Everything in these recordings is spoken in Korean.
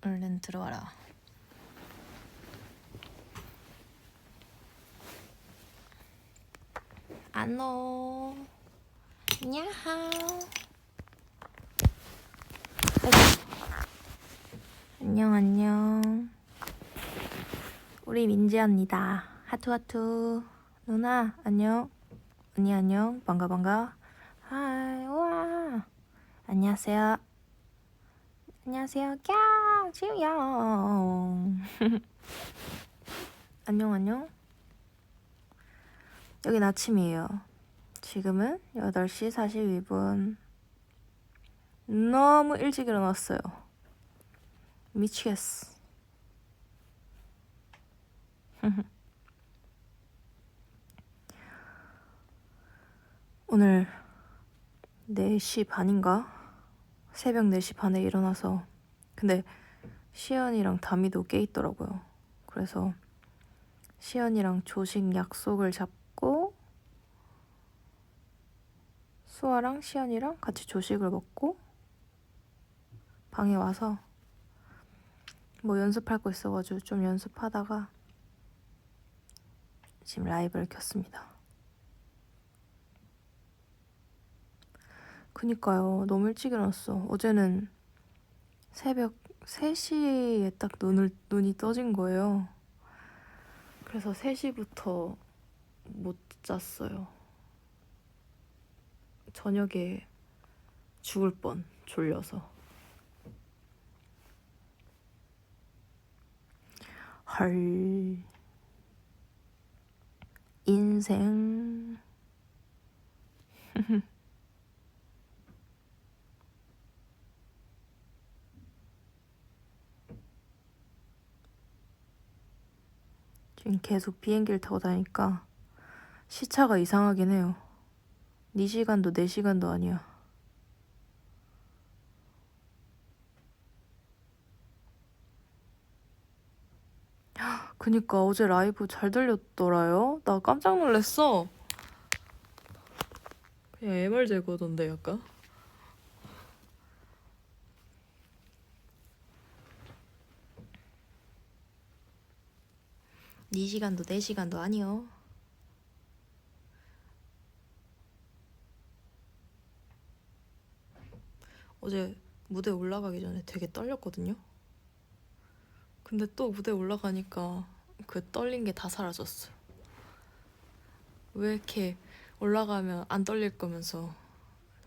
얼른 들어와라. 안녕. 야하. 안녕 안녕. 우리 민지 언니다. 하투 하투. 누나 안녕. 언니 안녕. 반가 반가. 하이 와. 안녕하세요. 안녕하세요. 꺄 지우야. 안녕 안녕. 여긴 아침이에요. 지금은 8시 42분. 너무 일찍 일어났어요. 미치겠어. 오늘 4시 반인가? 새벽 4시 반에 일어나서 근데 시연이랑 다미도 깨 있더라고요. 그래서 시연이랑 조식 약속을 잡고 수아랑 시연이랑 같이 조식을 먹고 방에 와서 뭐 연습할 거 있어가지고 좀 연습하다가 지금 라이브를 켰습니다. 그니까요. 너무 일찍 일어났어. 어제는 새벽 3시에 딱 눈이 떠진 거예요. 그래서 3시부터 못 잤어요. 저녁에 죽을 뻔, 졸려서. 헐. 인생. 지금 계속 비행기를 타고 다니까 시차가 이상하긴 해요. 4시간도 4시간도 아니야. 그니까 어제 라이브 잘 들렸더라요. 나 깜짝 놀랐어. 그냥 MR 제거던데 약간. 네 시간도 4시간도 아니요. 어제 무대 올라가기 전에 되게 떨렸거든요. 근데 또 무대 올라가니까 그 떨린 게 다 사라졌어요. 왜 이렇게 올라가면 안 떨릴 거면서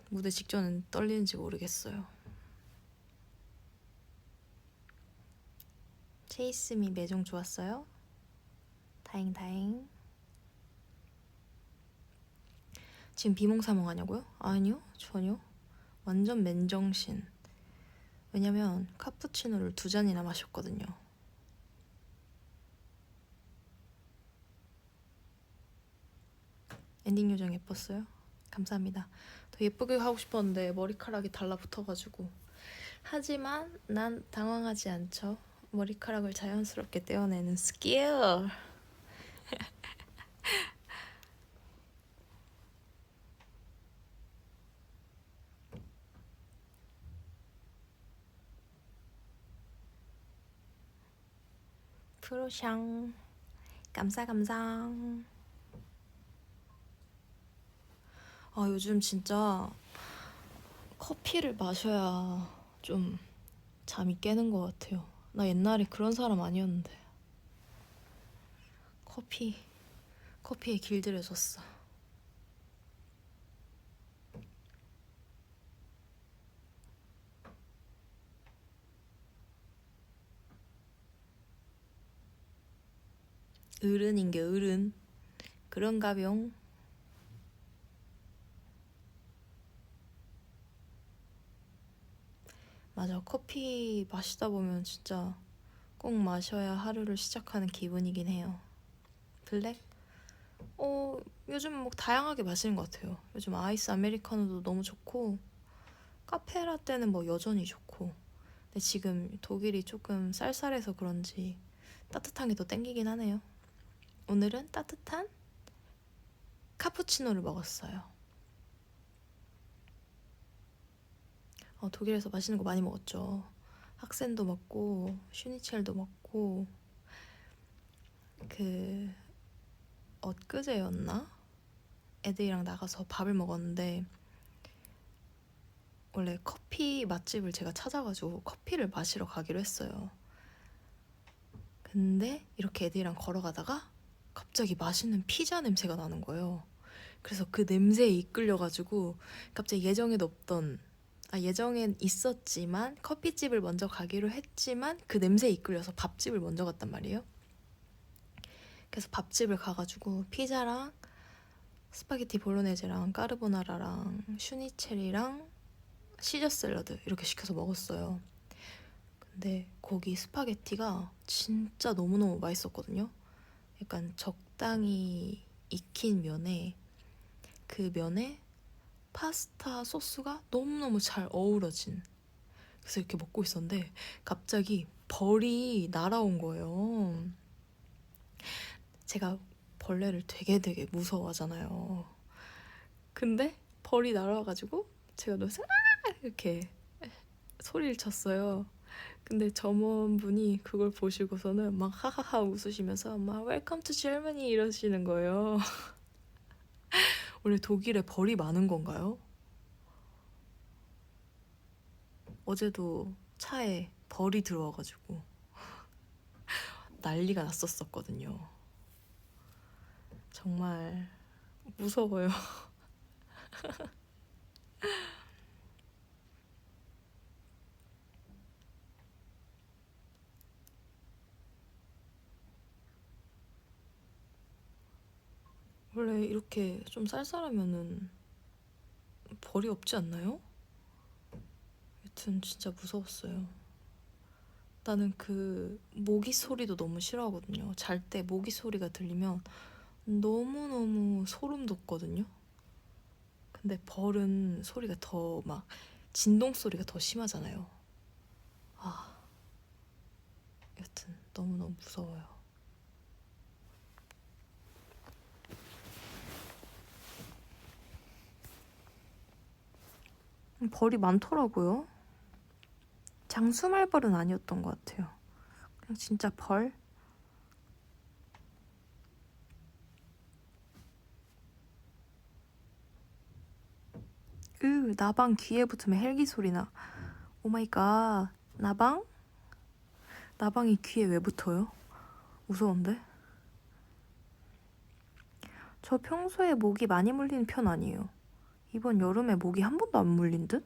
무대 직전엔 떨리는지 모르겠어요. 체이스미 매종 좋았어요? 다행. 지금 비몽사몽 하냐고요? 아니요, 전혀. 완전 맨정신. 왜냐면 카푸치노를 2잔이나 마셨거든요. 엔딩 요정 예뻤어요? 감사합니다. 더 예쁘게 하고 싶었는데 머리카락이 달라붙어가지고. 하지만 난 당황하지 않죠. 머리카락을 자연스럽게 떼어내는 스킬. 프로샹. 감사. 아, 요즘 진짜 커피를 마셔야 좀 잠이 깨는 것 같아요. 나 옛날에 그런 사람 아니었는데. 커피에 길들여졌어. 어른인게 어른. 그런가병. 맞아, 커피 마시다 보면 진짜 꼭 마셔야 하루를 시작하는 기분이긴 해요. 블랙? 요즘 뭐 다양하게 마시는 것 같아요. 요즘 아이스 아메리카노도 너무 좋고 카페라떼는 뭐 여전히 좋고. 근데 지금 독일이 조금 쌀쌀해서 그런지 따뜻한 게 더 땡기긴 하네요. 오늘은 따뜻한 카푸치노를 먹었어요. 독일에서 맛있는 거 많이 먹었죠. 학센도 먹고 슈니첼도 먹고 그 엊그제였나? 애들이랑 나가서 밥을 먹었는데 원래 커피 맛집을 제가 찾아가지고 커피를 마시러 가기로 했어요. 근데 이렇게 애들이랑 걸어가다가 갑자기 맛있는 피자 냄새가 나는 거예요. 그래서 그 냄새에 이끌려가지고 갑자기 예정엔 있었지만 커피집을 먼저 가기로 했지만 그 냄새에 이끌려서 밥집을 먼저 갔단 말이에요. 그래서 밥집을 가가지고 피자랑 스파게티 볼로네제랑 까르보나라랑 슈니첼이랑 시저 샐러드 이렇게 시켜서 먹었어요. 근데 거기 스파게티가 진짜 너무너무 맛있었거든요. 약간 적당히 익힌 면에 그 면에 파스타 소스가 너무너무 잘 어우러진, 그래서 이렇게 먹고 있었는데 갑자기 벌이 날아온 거예요. 제가 벌레를 되게 무서워하잖아요. 근데 벌이 날아와가지고 제가 너무 이렇게 소리를 쳤어요. 근데 점원분이 그걸 보시고서는 막 하하하 웃으시면서 막 웰컴 투 germany 이러시는 거예요. 원래 독일에 벌이 많은 건가요? 어제도 차에 벌이 들어와가지고 난리가 났었거든요. 정말 무서워요. 원래 이렇게 좀 쌀쌀하면은 벌이 없지 않나요? 여튼 진짜 무서웠어요. 나는 그 모기 소리도 너무 싫어하거든요. 잘 때 모기 소리가 들리면 너무너무 소름 돋거든요. 근데 벌은 소리가 더 막 진동 소리가 더 심하잖아요. 아, 여튼 너무너무 무서워요. 벌이 많더라고요. 장수말벌은 아니었던 것 같아요. 그냥 진짜 벌? 나방 귀에 붙으면 헬기 소리나. 오마이갓. 나방? 나방이 귀에 왜 붙어요? 무서운데? 저 평소에 모기 많이 물리는 편 아니에요. 이번 여름에 모기 한 번도 안 물린 듯?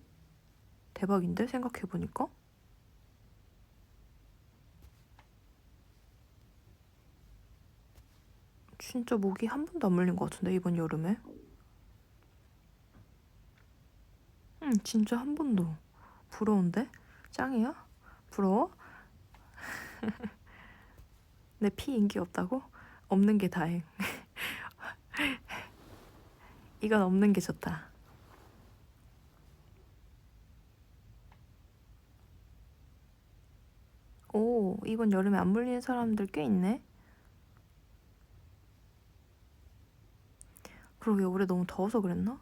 대박인데? 생각해보니까? 진짜 모기 한 번도 안 물린 것 같은데, 이번 여름에? 응, 진짜 한 번도. 부러운데? 짱이야? 부러워? 내 피 인기 없다고? 없는 게 다행. 이건 없는 게 좋다. 오, 이번 여름에 안 물리는 사람들 꽤 있네? 그러게, 올해 너무 더워서 그랬나?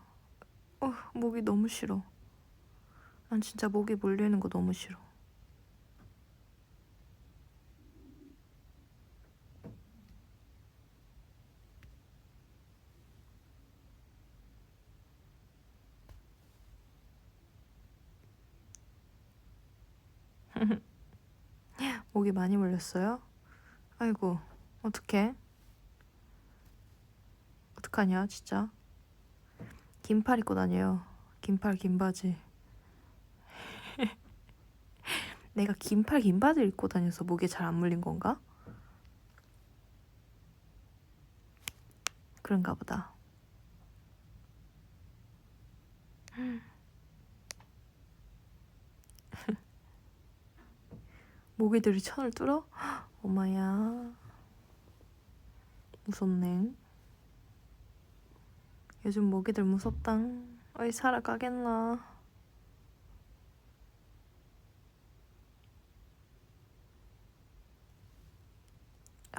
모기 너무 싫어. 난 진짜 모기 물리는 거 너무 싫어. 모기 많이 물렸어요? 아이고, 어떡해? 어떡하냐, 진짜. 긴팔 입고 다녀요. 긴팔, 긴 바지. 내가 긴팔, 긴 바지 입고 다녀서 모기에 잘 안 물린 건가? 그런가 보다. 모기들이 천을 뚫어? 엄마야. 무섭네. 요즘 모기들 무섭당. 어이, 살아가겠나.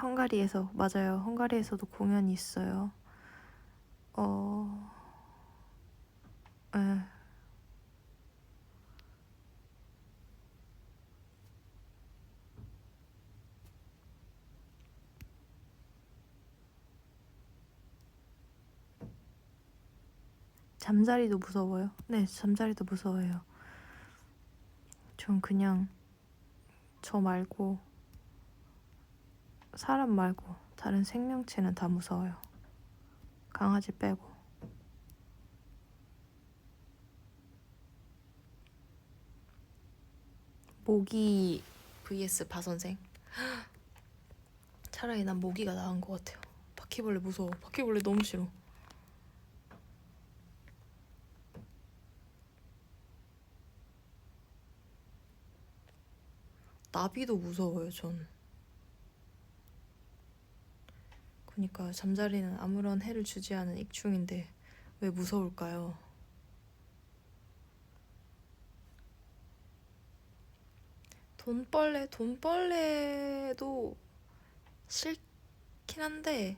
헝가리에서, 맞아요. 헝가리에서도 공연이 있어요. 에. 잠자리도 무서워요? 네, 잠자리도 무서워요. 전 그냥 저 말고 사람 말고 다른 생명체는 다 무서워요. 강아지 빼고. 모기 vs 바선생. 차라리 난 모기가 나은 것 같아요. 바퀴벌레 무서워. 바퀴벌레 너무 싫어. 나비도 무서워요, 전. 그러니까 잠자리는 아무런 해를 주지 않은 익충인데 왜 무서울까요? 돈벌레도 싫긴 한데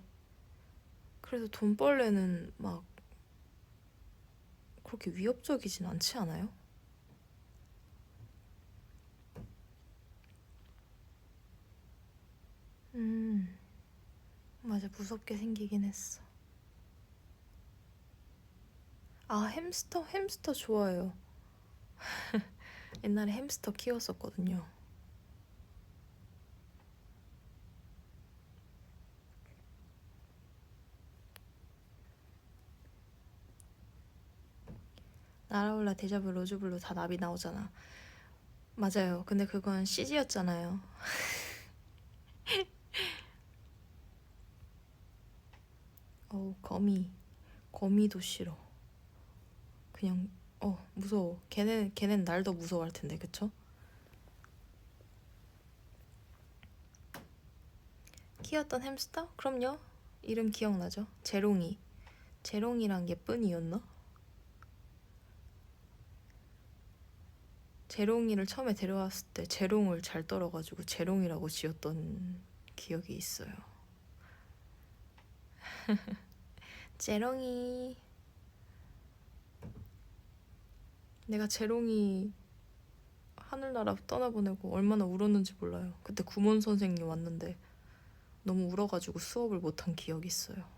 그래도 돈벌레는 막 그렇게 위협적이진 않지 않아요? 맞아, 무섭게 생기긴 했어. 아, 햄스터 좋아해요. 옛날에 햄스터 키웠었거든요. 나라올라, 데자부, 로즈블루 다 나비 나오잖아. 맞아요. 근데 그건 CG였잖아요. 거미도 싫어. 그냥 무서워. 걔는 날 더 무서워할 텐데, 그쵸? 키웠던 햄스터? 그럼요. 이름 기억나죠? 제롱이랑 예쁜이였나? 제롱이를 처음에 데려왔을 때 제롱을 잘 떨어가지고 제롱이라고 지었던 기억이 있어요. 제롱이. 내가 제롱이 하늘나라 떠나보내고 얼마나 울었는지 몰라요. 그때 구몬 선생님 왔는데 너무 울어가지고 수업을 못한 기억이 있어요.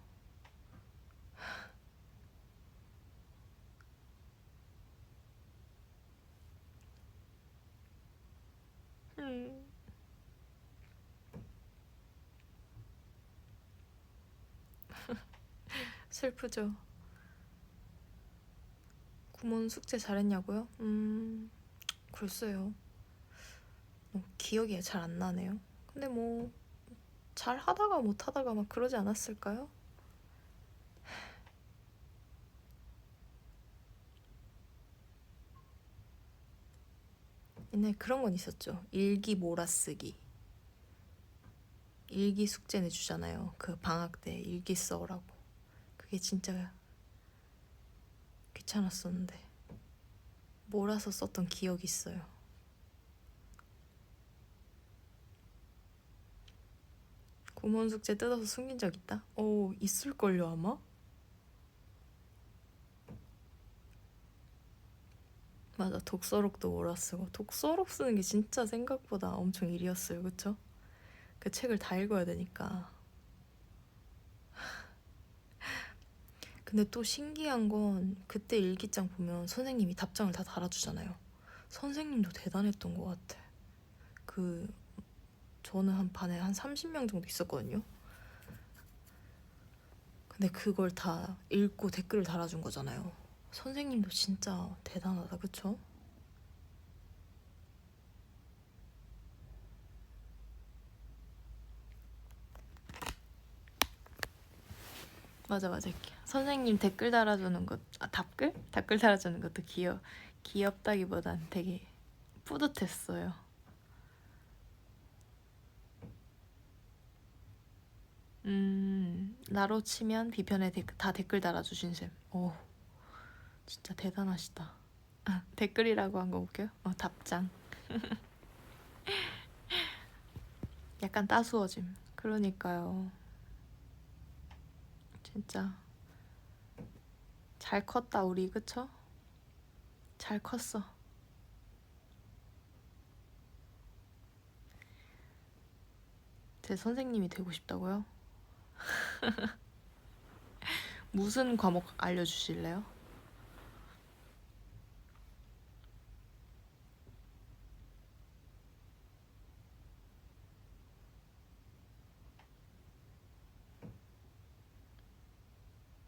슬프죠. 구몬 숙제 잘했냐고요? 글쎄요. 기억이 잘 안 나네요. 근데 뭐 잘 하다가 못 하다가 막 그러지 않았을까요? 옛날에 그런 건 있었죠. 일기 몰아쓰기. 일기 숙제 내주잖아요. 그 방학 때 일기 써오라고. 그게 진짜 귀찮았었는데 몰아서 썼던 기억이 있어요. 구몬 숙제 뜯어서 숨긴 적 있다? 있을걸요 아마? 맞아, 독서록도 몰아쓰고. 독서록 쓰는 게 진짜 생각보다 엄청 일이었어요, 그쵸? 그 책을 다 읽어야 되니까. 근데 또 신기한 건 그때 일기장 보면 선생님이 답장을 다 달아주잖아요. 선생님도 대단했던 것 같아. 저는 한 반에 한 30명 정도 있었거든요. 근데 그걸 다 읽고 댓글을 달아준 거잖아요. 선생님도 진짜 대단하다, 그쵸? 맞아. 선생님 댓글 달아주는 것, 답글? 댓글 달아주는 것도 귀엽다기보단 되게 뿌듯했어요. 나로 치면 비편에 다 댓글 달아주신 쌤. 오, 진짜 대단하시다. 댓글이라고 한 거 볼게요. 답장. 약간 따스워짐. 그러니까요. 진짜 잘 컸다 우리, 그쵸? 잘 컸어. 제 선생님이 되고 싶다고요? 무슨 과목 알려주실래요?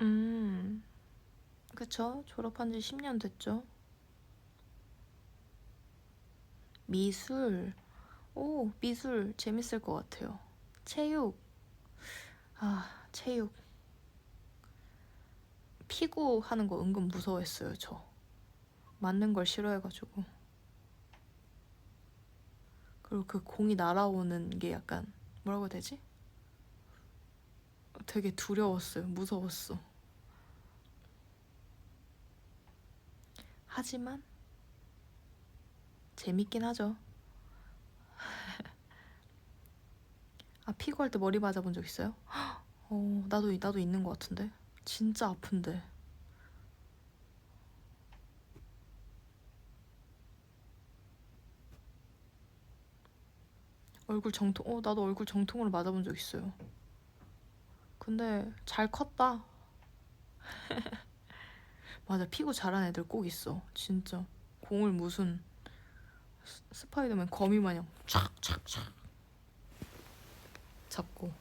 음, 그쵸. 졸업한 지 10년 됐죠. 미술. 오, 미술 재밌을 것 같아요. 체육. 아, 체육. 피구 하는 거 은근 무서워했어요, 저. 맞는 걸 싫어해가지고. 그리고 그 공이 날아오는 게 약간, 뭐라고 해야 되지? 되게 두려웠어요. 무서웠어. 하지만, 재밌긴 하죠. 아, 피구 할 때 머리 맞아본 적 있어요? 나도 있는 것 같은데. 진짜 아픈데. 나도 얼굴 정통으로 맞아본 적 있어요. 근데 잘 컸다. 맞아, 피구 잘하는 애들 꼭 있어. 진짜. 공을 무슨 스파이더맨 거미 마냥 촥촥촥 잡고.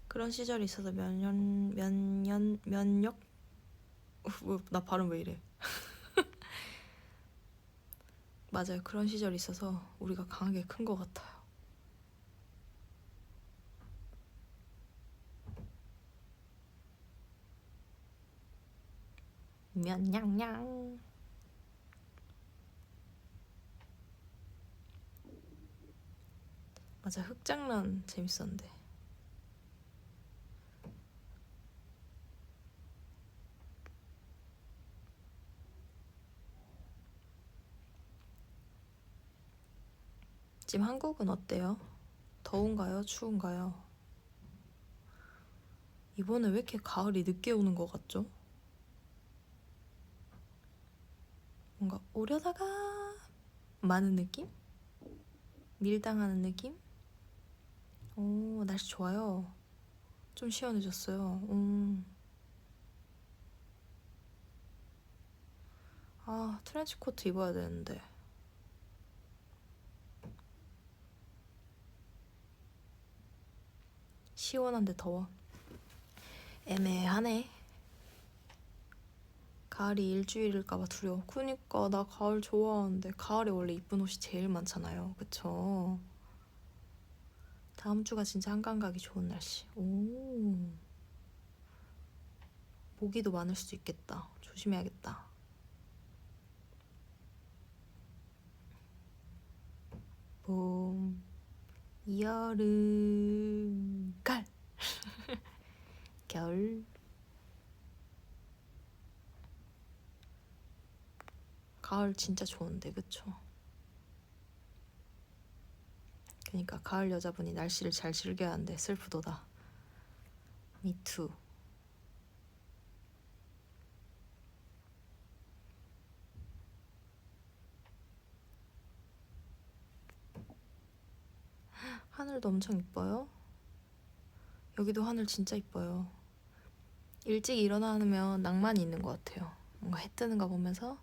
그런 시절이 있어서 면역? 나 발음 왜 이래? 맞아요. 그런 시절이 있어서 우리가 강하게 큰 것 같아요. 면냥냥. 맞아, 흑장난 재밌었는데. 지금 한국은 어때요? 더운가요? 추운가요? 이번에 왜 이렇게 가을이 늦게 오는 것 같죠? 뭔가 오려다가 많은 느낌? 밀당하는 느낌? 오, 날씨 좋아요. 좀 시원해졌어요. 아, 트렌치 코트 입어야 되는데. 시원한데 더워. 애매하네. 가을이 일주일일까봐 두려워. 그니까 나 가을 좋아하는데 가을에 원래 이쁜 옷이 제일 많잖아요. 그쵸? 다음 주가 진짜 한강 가기 좋은 날씨. 오, 모기도 많을 수도 있겠다. 조심해야겠다. 봄, 여름, 가을, 겨울. 가을 진짜 좋은데, 그쵸? 그니까 가을 여자분이 날씨를 잘 즐겨야 하는데 슬프도다. 미투. 하늘도 엄청 이뻐요. 여기도 하늘 진짜 이뻐요. 일찍 일어나면 낭만이 있는 것 같아요. 뭔가 해 뜨는 거 보면서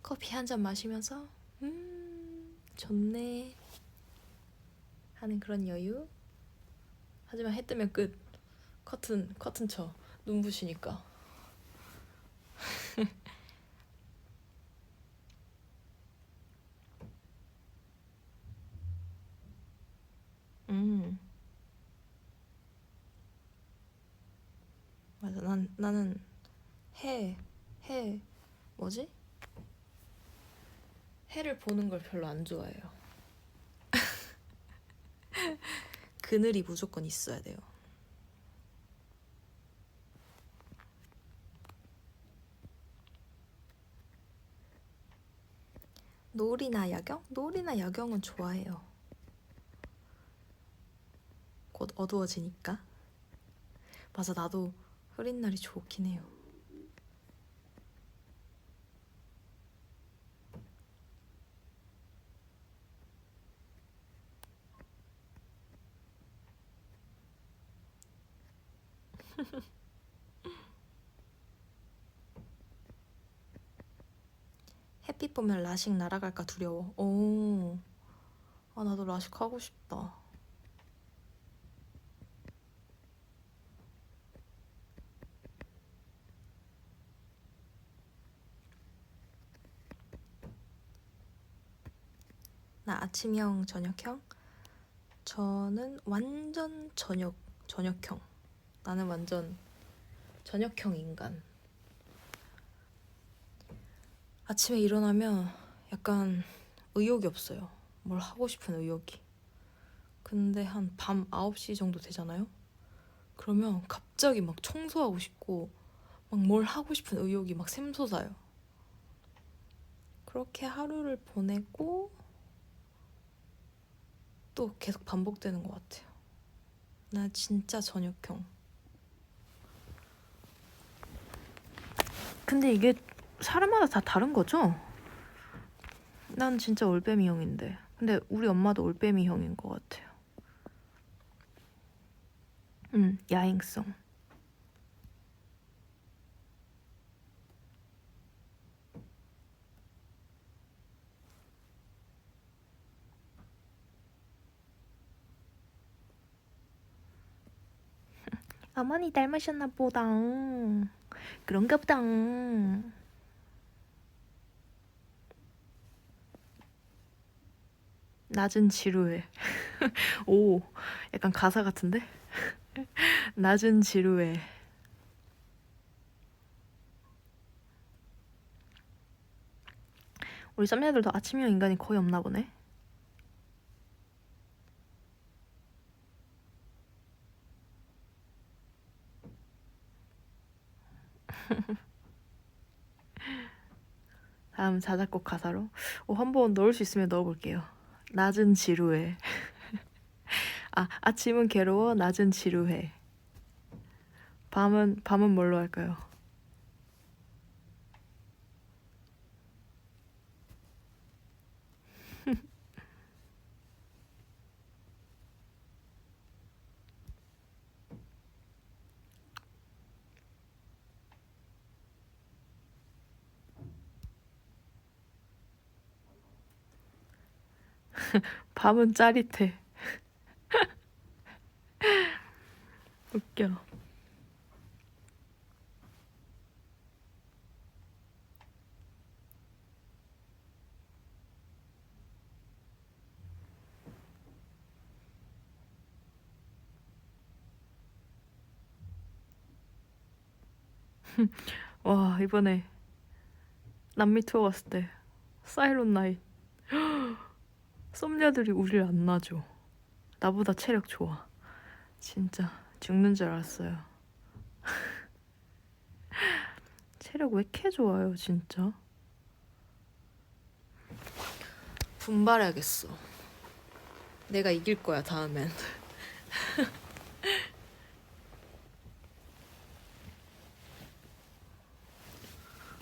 커피 한 잔 마시면서 좋네 하는 그런 여유. 하지만 해 뜨면 끝. 커튼 쳐. 눈부시니까. 음 맞아. 나는 해 해 뭐지? 해를 보는 걸 별로 안 좋아해요. 그늘이 무조건 있어야 돼요. 놀이나 야경? 놀이나 야경은 좋아해요. 곧 어두워지니까. 맞아, 나도 흐린 날이 좋긴 해요. 햇빛 보면 라식 날아갈까 두려워. 오, 아 나도 라식 하고 싶다. 나 아침형, 저녁형? 저는 완전 저녁형. 나는 완전 저녁형 인간. 아침에 일어나면 약간 의욕이 없어요. 뭘 하고 싶은 의욕이. 근데 한 밤 9시 정도 되잖아요? 그러면 갑자기 막 청소하고 싶고 막 뭘 하고 싶은 의욕이 막 샘솟아요. 그렇게 하루를 보내고 또 계속 반복되는 것 같아요. 나 진짜 저녁형. 근데 이게 사람마다 다 다른 거죠? 난 진짜 올빼미형인데. 근데 우리 엄마도 올빼미형인 것 같아요. 야행성. 어머니 닮으셨나 보다. 그런가 보다. 낮은 지루해. 오, 약간 가사 같은데? 낮은 지루해. 우리 썸녀들도 아침형 인간이 거의 없나 보네. 다음 자작곡 가사로 한번 넣을 수 있으면 넣어볼게요. 낮은 지루해. 아침은 괴로워, 낮은 지루해. 밤은 뭘로 할까요? 밤은 짜릿해. 웃겨. 와, 이번에 남미 투어 갔을 때 사이론 나잇 썸녀들이 우리를 안 놔줘. 나보다 체력 좋아. 진짜 죽는 줄 알았어요. 체력 왜 이렇게 좋아요, 진짜? 분발해야겠어. 내가 이길 거야, 다음엔.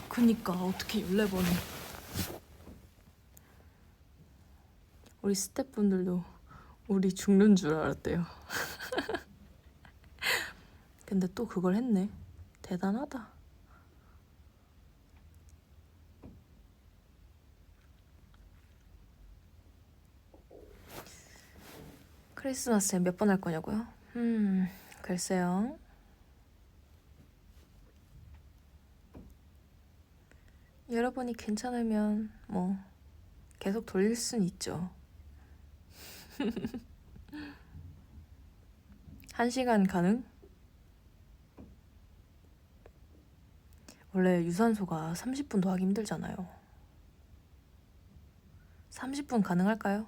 그니까 어떻게 14번이. 우리 스태프분들도 우리 죽는 줄 알았대요. 근데 또 그걸 했네. 대단하다. 크리스마스에 몇 번 할 거냐고요? 글쎄요. 여러분이 괜찮으면 뭐 계속 돌릴 순 있죠. 1시간 가능? 원래 유산소가 30분도 하기 힘들잖아요. 30분 가능할까요?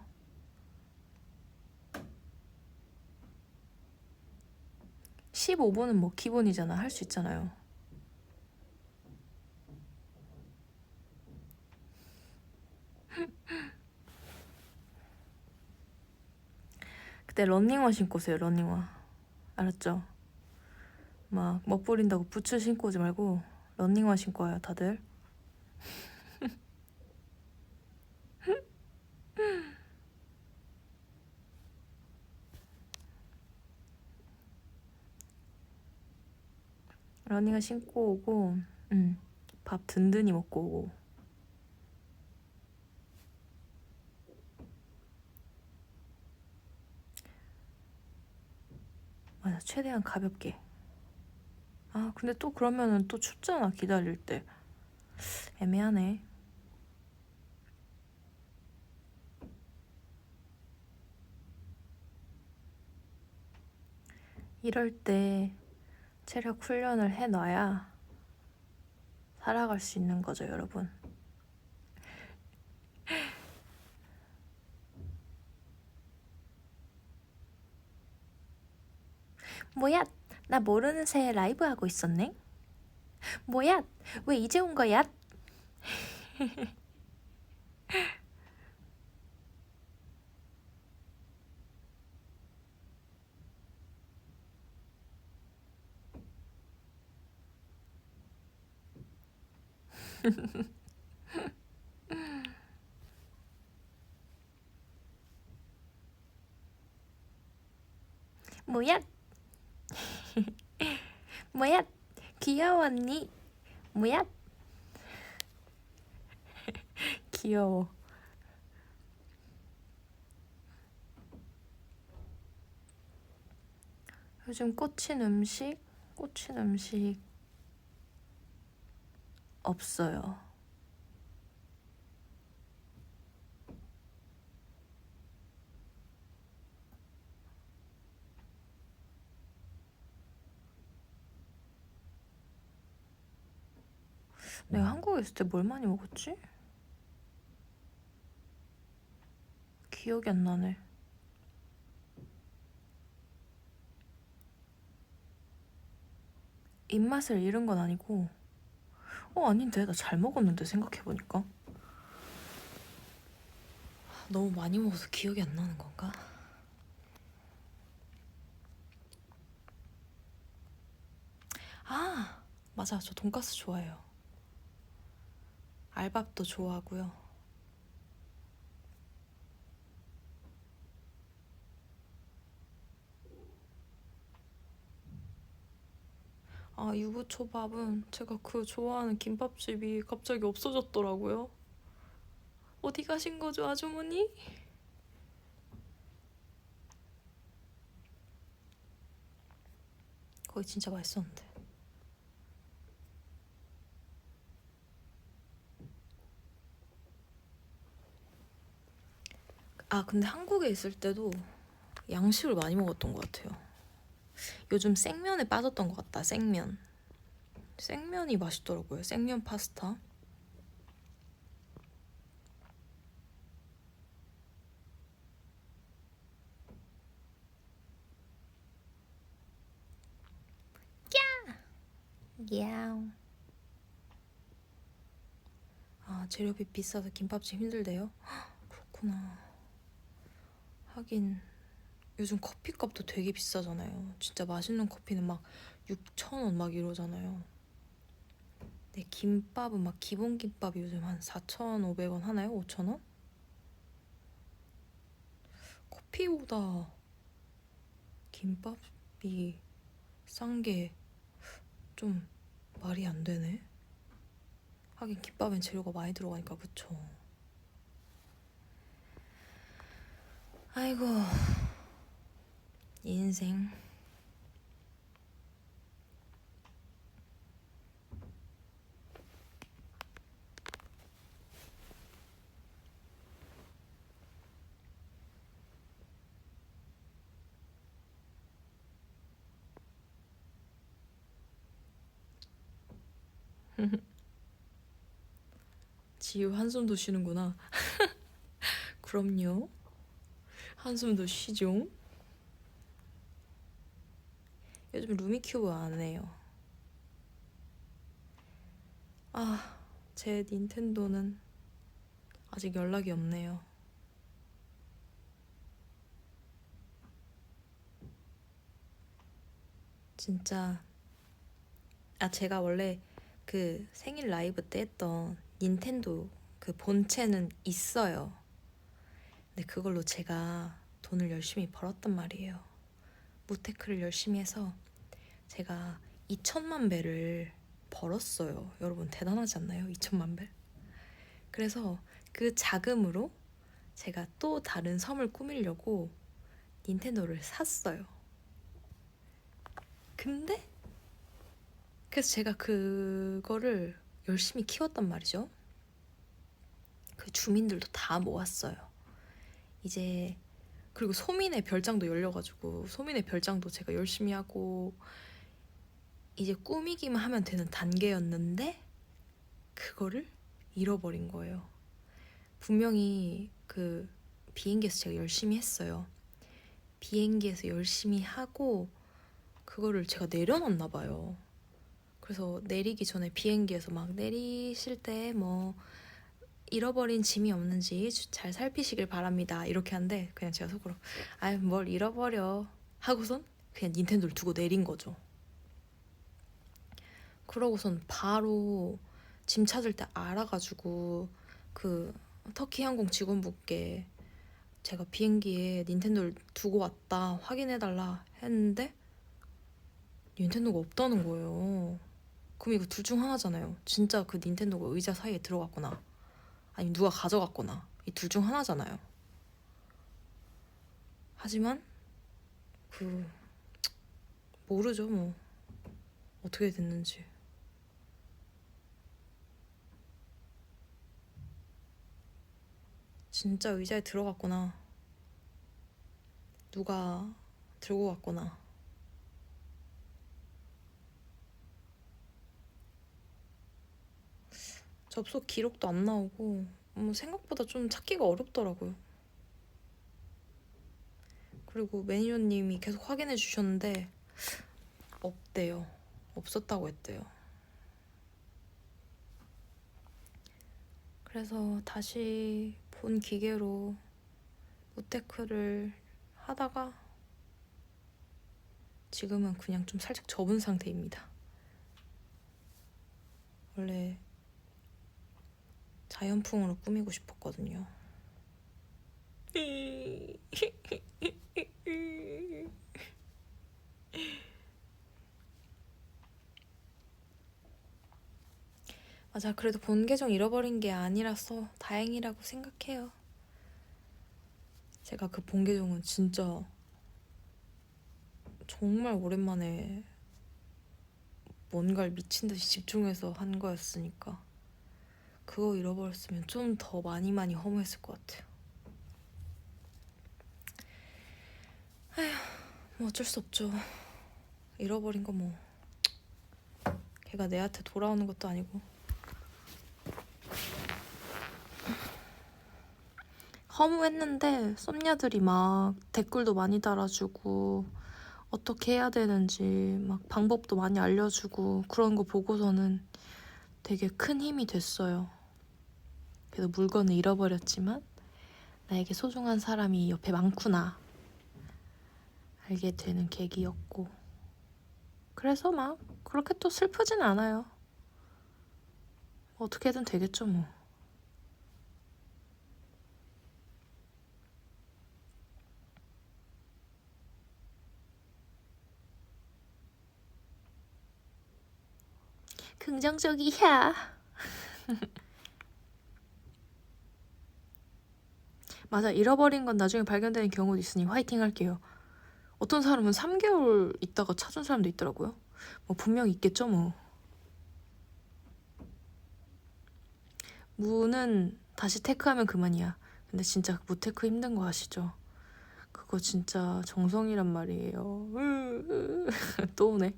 15분은 뭐 기본이잖아. 할 수 있잖아요. 그때 러닝화 신고 오세요. 러닝화. 알았죠? 막 멋부린다고 부츠 신고 오지 말고 러닝화 신고 와요, 다들. 러닝화 신고 오고 밥 든든히 먹고 오고. 그래서 최대한 가볍게. 아 근데 또 그러면은 또 춥잖아 기다릴 때. 애매하네. 이럴 때 체력 훈련을 해놔야 살아갈 수 있는 거죠, 여러분. 뭐야? 나 모르는 새에 라이브 하고 있었네? 뭐야? 왜 이제 온 거야? 뭐야? 뭐야? 귀여워 언니. 뭐야? 귀여워. 요즘 꽂힌 음식 없어요. 내가 한국에 있을 때 뭘 많이 먹었지? 기억이 안 나네. 입맛을 잃은 건 아니고 아닌데 나 잘 먹었는데 생각해보니까 너무 많이 먹어서 기억이 안 나는 건가? 아 맞아 저 돈가스 좋아해요. 알밥도 좋아하고요. 아 유부초밥은 제가 그 좋아하는 김밥집이 갑자기 없어졌더라고요. 어디 가신 거죠 아주머니? 거기 진짜 맛있었는데. 아 근데 한국에 있을 때도 양식을 많이 먹었던 것 같아요. 요즘 생면에 빠졌던 것 같다. 생면이 맛있더라고요. 생면 파스타. 야옹. 아 재료비 비싸서 김밥집 힘들대요? 그렇구나. 하긴 요즘 커피값도 되게 비싸잖아요. 진짜 맛있는 커피는 막 6,000원 막 이러잖아요. 근데 김밥은 막 기본 김밥이 요즘 한 4,500원 하나요? 5,000원? 커피보다 김밥이 싼 게 좀 말이 안 되네. 하긴 김밥엔 재료가 많이 들어가니까 그쵸. 아이고 인생. 지우 한숨도 쉬는구나. 그럼요. 한숨도 쉬죠. 요즘 루미큐브 안 해요. 아, 제 닌텐도는 아직 연락이 없네요. 진짜. 아, 제가 원래 그 생일 라이브 때 했던 닌텐도 그 본체는 있어요. 근데 그걸로 제가 돈을 열심히 벌었단 말이에요. 무테크를 열심히 해서 제가 2천만 배를 벌었어요. 여러분 대단하지 않나요? 2천만 배? 그래서 그 자금으로 제가 또 다른 섬을 꾸미려고 닌텐도를 샀어요. 근데 그래서 제가 그거를 열심히 키웠단 말이죠. 그 주민들도 다 모았어요. 이제 그리고 소민의 별장도 열려가지고 소민의 별장도 제가 열심히 하고 이제 꾸미기만 하면 되는 단계였는데 그거를 잃어버린 거예요. 분명히 그 비행기에서 제가 열심히 했어요. 비행기에서 열심히 하고 그거를 제가 내려놨나 봐요. 그래서 내리기 전에 비행기에서 막 내리실 때 뭐 잃어버린 짐이 없는지 잘 살피시길 바랍니다. 이렇게 한데 그냥 제가 속으로 아유 뭘 잃어버려 하고선 그냥 닌텐도를 두고 내린 거죠. 그러고선 바로 짐 찾을 때 알아가지고 그 터키 항공 직원분께 제가 비행기에 닌텐도를 두고 왔다 확인해달라 했는데 닌텐도가 없다는 거예요. 그럼 이거 둘 중 하나잖아요. 진짜 그 닌텐도가 의자 사이에 들어갔거나 아니면 누가 가져갔거나 이 둘 중 하나잖아요. 하지만 그 모르죠 뭐 어떻게 됐는지. 진짜 의자에 들어갔거나 누가 들고 갔거나. 접속 기록도 안 나오고 생각보다 좀 찾기가 어렵더라고요. 그리고 매니저님이 계속 확인해 주셨는데 없대요. 없었다고 했대요. 그래서 다시 본 기계로 우테크를 하다가 지금은 그냥 좀 살짝 접은 상태입니다. 원래 자연풍으로 꾸미고 싶었거든요. 맞아, 그래도 본 계정 잃어버린 게 아니라서 다행이라고 생각해요. 제가 그 본 계정은 진짜 정말 오랜만에 뭔가를 미친 듯이 집중해서 한 거였으니까 그거 잃어버렸으면 좀 더 많이 허무했을 것 같아요. 에휴, 뭐 어쩔 수 없죠. 잃어버린 거 뭐 걔가 내한테 돌아오는 것도 아니고. 허무했는데 썸녀들이 막 댓글도 많이 달아주고 어떻게 해야 되는지 막 방법도 많이 알려주고 그런 거 보고서는 되게 큰 힘이 됐어요. 그래서 물건을 잃어버렸지만 나에게 소중한 사람이 옆에 많구나 알게 되는 계기였고, 그래서 막 그렇게 또 슬프진 않아요. 어떻게든 되겠죠 뭐. 긍정적이야. 맞아, 잃어버린 건 나중에 발견되는 경우도 있으니 화이팅 할게요. 어떤 사람은 3개월 있다가 찾은 사람도 있더라고요. 뭐 분명히 있겠죠 뭐. 무는 다시 테크하면 그만이야. 근데 진짜 무테크 힘든 거 아시죠? 그거 진짜 정성이란 말이에요. 또 오네.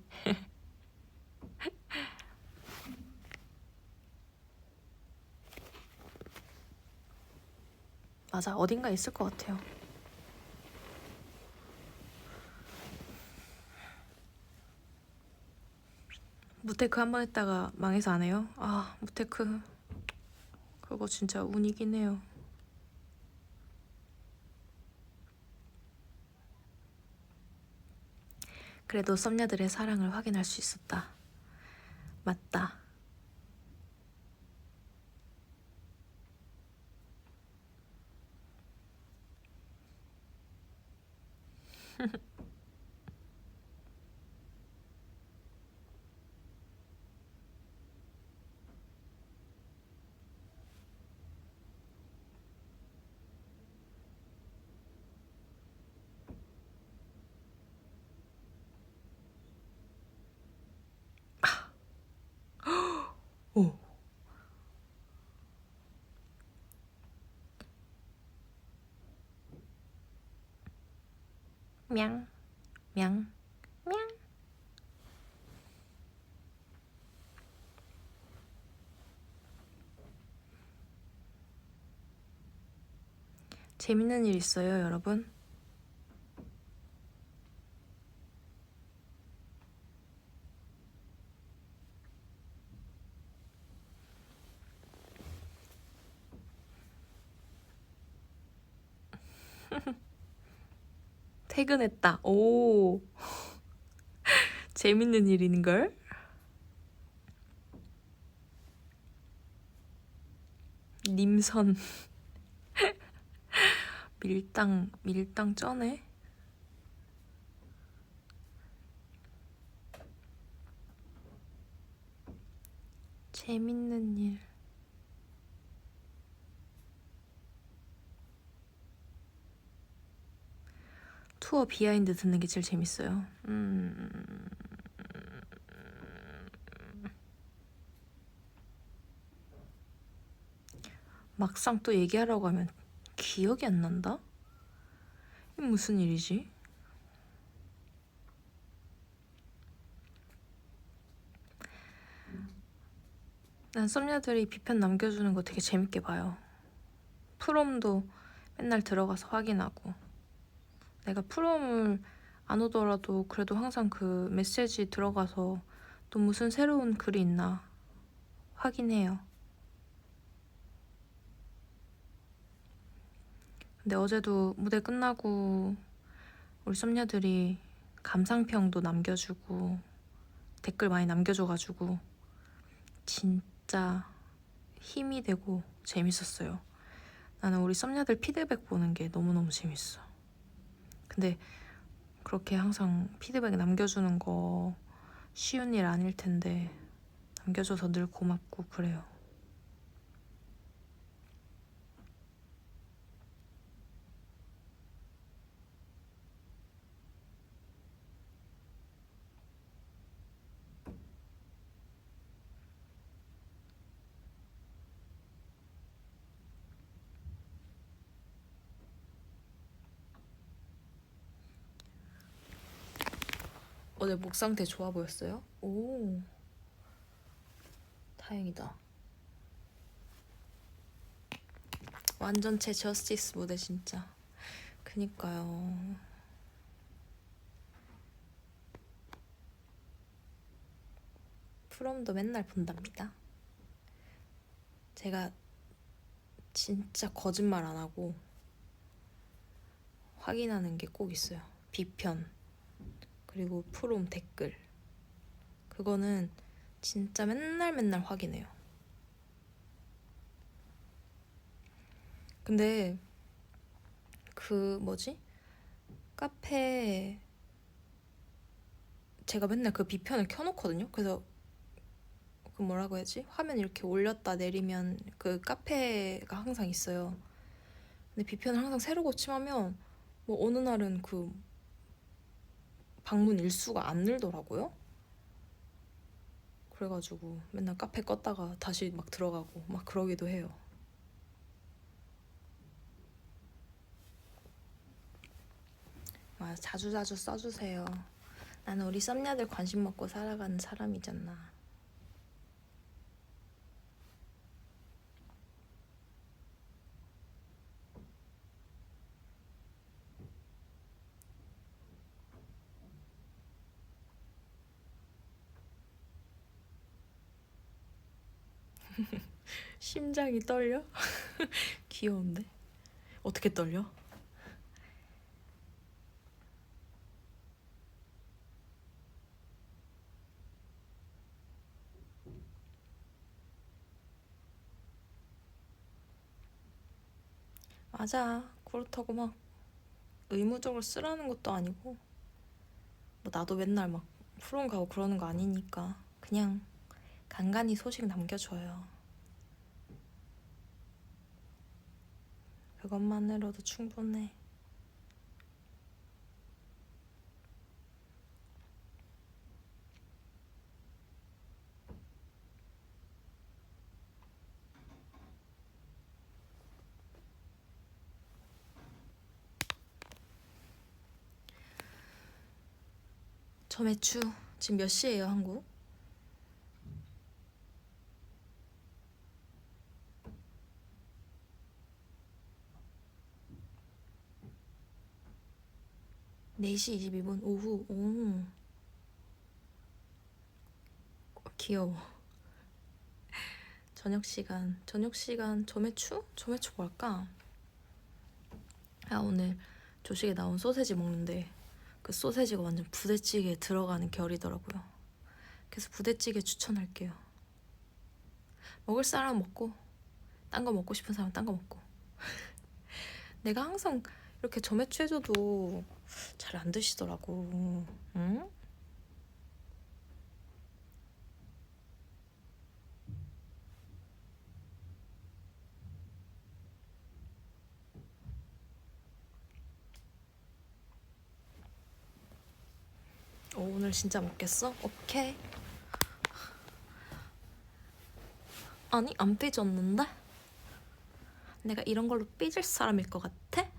맞아, 어딘가 있을 것 같아요. 무테크 한 번 했다가 망해서 안 해요? 아, 무테크 그거 진짜 운이긴 해요. 그래도 썸녀들의 사랑을 확인할 수 있었다. 맞다. 명, 명, 명. 재밌는 일 있어요, 여러분? 퇴근했다. 오, 재밌는 일인걸? 님선. 밀당 쩌네? 재밌는 일. 투어 비하인드 듣는 게 제일 재밌어요. 막상 또 얘기하라고 하면 기억이 안 난다? 이게 무슨 일이지? 난 썸녀들이 비편 남겨주는 거 되게 재밌게 봐요. 프롬도 맨날 들어가서 확인하고, 내가 프롬을 안 오더라도 그래도 항상 그 메시지 들어가서 또 무슨 새로운 글이 있나 확인해요. 근데 어제도 무대 끝나고 우리 썸녀들이 감상평도 남겨주고 댓글 많이 남겨줘가지고 진짜 힘이 되고 재밌었어요. 나는 우리 썸녀들 피드백 보는 게 너무너무 재밌어. 근데 그렇게 항상 피드백 남겨주는 거 쉬운 일 아닐 텐데 남겨줘서 늘 고맙고 그래요. 어제 목 상태 좋아 보였어요? 오, 다행이다. 완전체 저스티스 무대 진짜. 그니까요. 프롬도 맨날 본답니다. 제가 진짜 거짓말 안 하고 확인하는 게 꼭 있어요. 비편 그리고 프롬 댓글. 그거는 진짜 맨날 확인해요. 근데 그 뭐지? 카페 제가 맨날 그 비편을 켜놓거든요. 그래서 그 뭐라고 해야지? 화면 이렇게 올렸다 내리면 그 카페가 항상 있어요. 근데 비편을 항상 새로 고침하면 뭐 어느 날은 그 방문 일수가 안 늘더라고요. 그래가지고 맨날 카페 껐다가 다시 막 들어가고 막 그러기도 해요. 자주자주 써주세요. 나는 우리 썸녀들 관심 먹고 살아가는 사람이잖아. 심장이 떨려? 귀여운데? 어떻게 떨려? 맞아. 그렇다고 막 의무적으로 쓰라는 것도 아니고 뭐 나도 맨날 막 프롬 가고 그러는 거 아니니까 그냥 간간히 소식 남겨줘요. 그것만으로도 충분해. 저 매추 지금 몇 시예요 한국? 네 시 22분 오후. 오 귀여워. 저녁시간 저 매추 뭘까? 아 오늘 조식에 나온 소세지 먹는데 그 소세지가 완전 부대찌개에 들어가는 결이더라고요. 그래서 부대찌개 추천할게요. 먹을 사람 먹고 딴 거 먹고 싶은 사람 딴 거 먹고. 내가 항상 이렇게 저매추 해줘도 잘 안 드시더라고. 응? 오늘 진짜 먹겠어? 오케이. 아니 안 삐졌는데? 내가 이런 걸로 삐질 사람일 것 같아?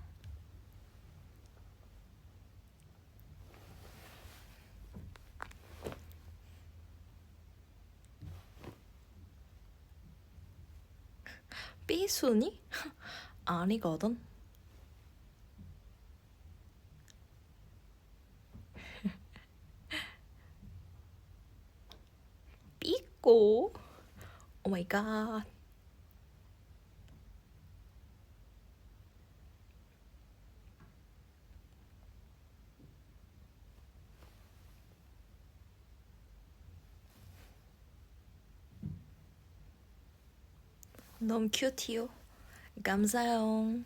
삐순이? 아니거든. 삐꼬. 오 마이 갓. 너무 큐티요. 감사용.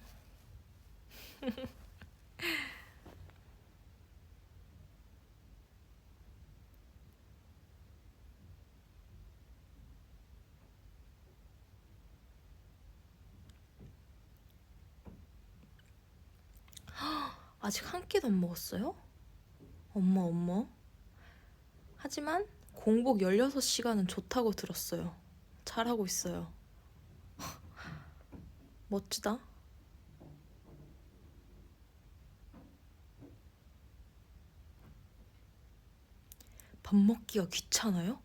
아직 한 끼도 안 먹었어요? 엄마. 하지만 공복 16시간은 좋다고 들었어요. 잘하고 있어요. 멋지다. 밥 먹기가 귀찮아요?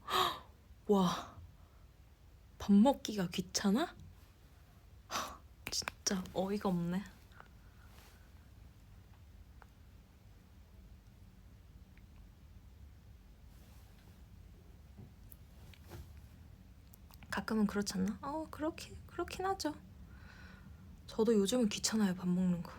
와, 밥 먹기가 귀찮아? 진짜 어이가 없네. 가끔은 그렇지 않나? 그렇긴 하죠. 저도 요즘은 귀찮아요, 밥 먹는 거.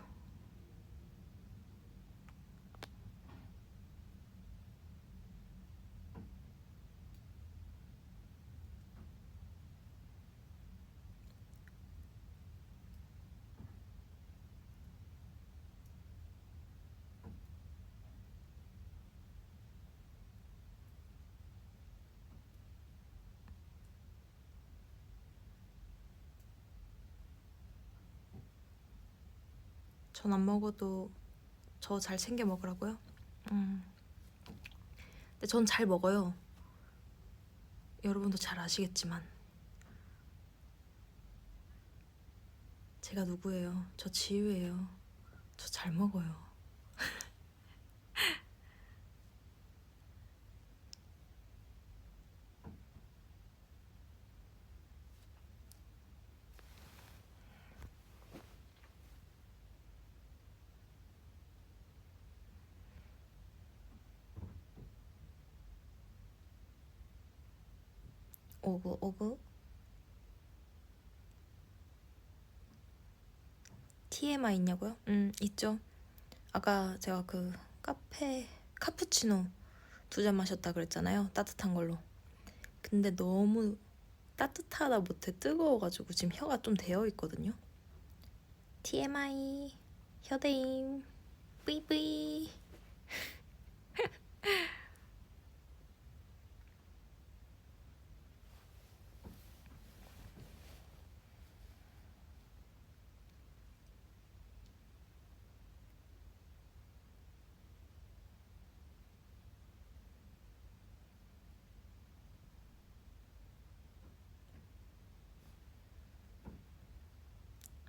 전 안 먹어도 저 잘 챙겨 먹으라고요? 근데 전 잘 먹어요. 여러분도 잘 아시겠지만. 제가 누구예요? 저 지유예요. 저 잘 먹어요. 오브? TMI 있냐고요? 있죠. 아까 제가 그 카푸치노 2잔 마셨다 그랬잖아요. 따뜻한 걸로. 근데 너무 따뜻하다 못해 뜨거워가지고 지금 혀가 좀 데어 있거든요. TMI 혀대임 뿌이뿌이.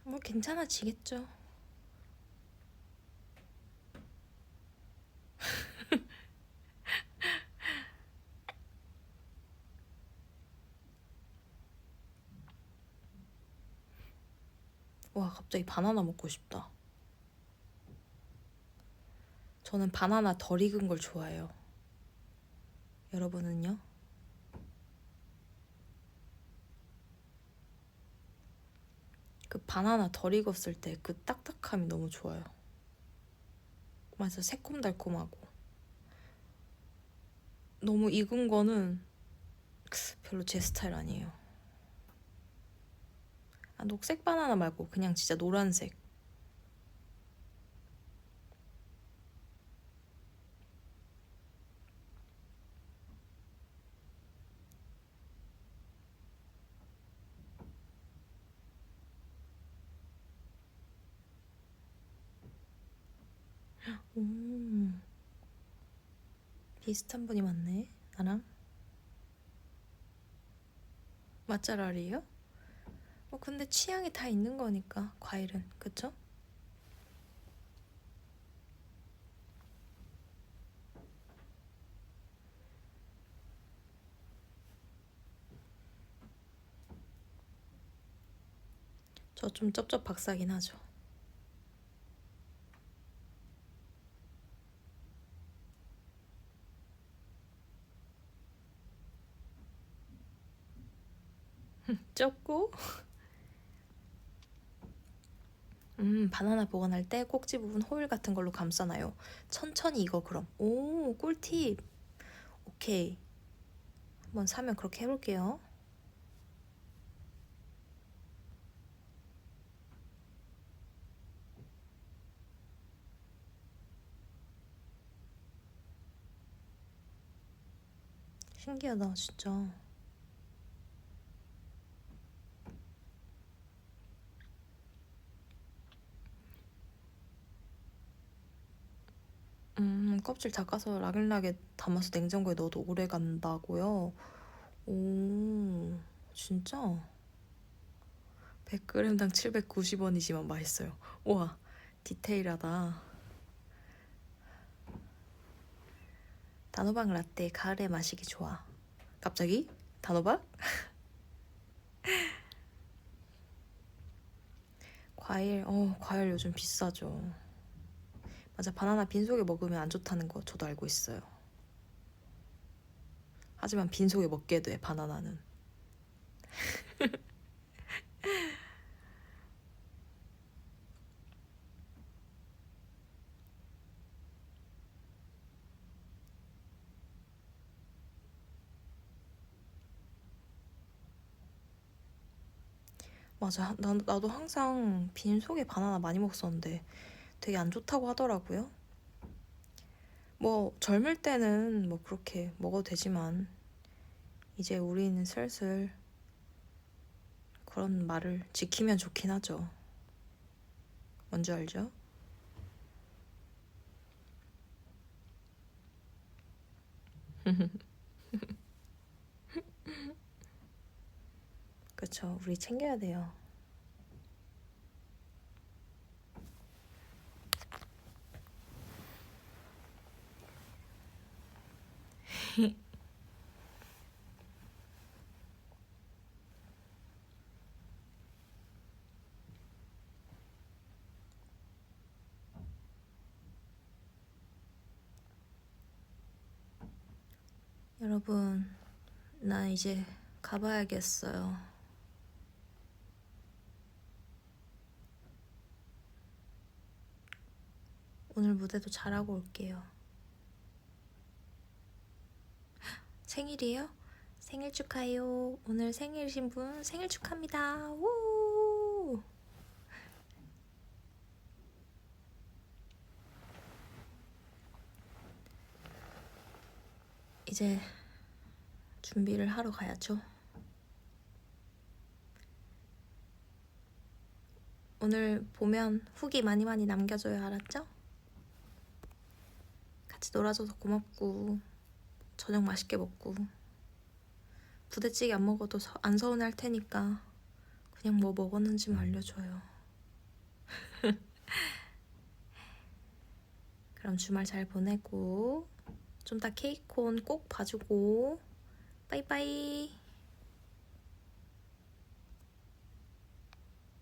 뭐 괜찮아지겠죠. 와, 갑자기 바나나 먹고 싶다. 저는 바나나 덜 익은 걸 좋아해요. 여러분은요? 그 바나나 덜 익었을 때 그 딱딱함이 너무 좋아요. 맞아, 새콤달콤하고. 너무 익은 거는 별로 제 스타일 아니에요. 아, 녹색 바나나 말고 그냥 진짜 노란색. 오, 비슷한 분이 많네, 나랑. 맛잘알이에요? 근데 취향이 다 있는 거니까, 과일은. 그쵸? 저 좀 쩝쩝 박사긴 하죠. 쩝고? 바나나 보관할 때 꼭지 부분 호일 같은 걸로 감싸놔요. 천천히 익어, 그럼. 오, 꿀팁. 오케이. 한번 사면 그렇게 해볼게요. 신기하다, 진짜. 껍질 닦아서 락을락에 담아서 냉장고에 넣어도 오래 간다고요? 오, 진짜? 100g당 790원이지만 맛있어요. 우와, 디테일하다. 단호박 라떼 가을에 마시기 좋아. 갑자기? 단호박? 과일 요즘 비싸죠. 맞아, 바나나 빈속에 먹으면 안 좋다는 거 저도 알고 있어요. 하지만 빈속에 먹게 돼, 바나나는. 맞아, 나도 항상 빈속에 바나나 많이 먹었었는데 되게 안 좋다고 하더라고요. 뭐 젊을 때는 뭐 그렇게 먹어도 되지만 이제 우리는 슬슬 그런 말을 지키면 좋긴 하죠. 뭔지 알죠? 그쵸, 우리 챙겨야 돼요. 여러분, 나 이제 가봐야겠어요. 오늘 무대도 잘하고 올게요. 생일이에요? 생일 축하해요. 오늘 생일이신 분 생일 축하합니다. 우! 이제 준비를 하러 가야죠. 오늘 보면 후기 많이 남겨줘요. 알았죠? 같이 놀아줘서 고맙고 저녁 맛있게 먹고 부대찌개 안 먹어도 안 서운할 테니까 그냥 뭐 먹었는지만 알려줘요. 그럼 주말 잘 보내고 좀 이따 케이콘 꼭 봐주고 빠이빠이.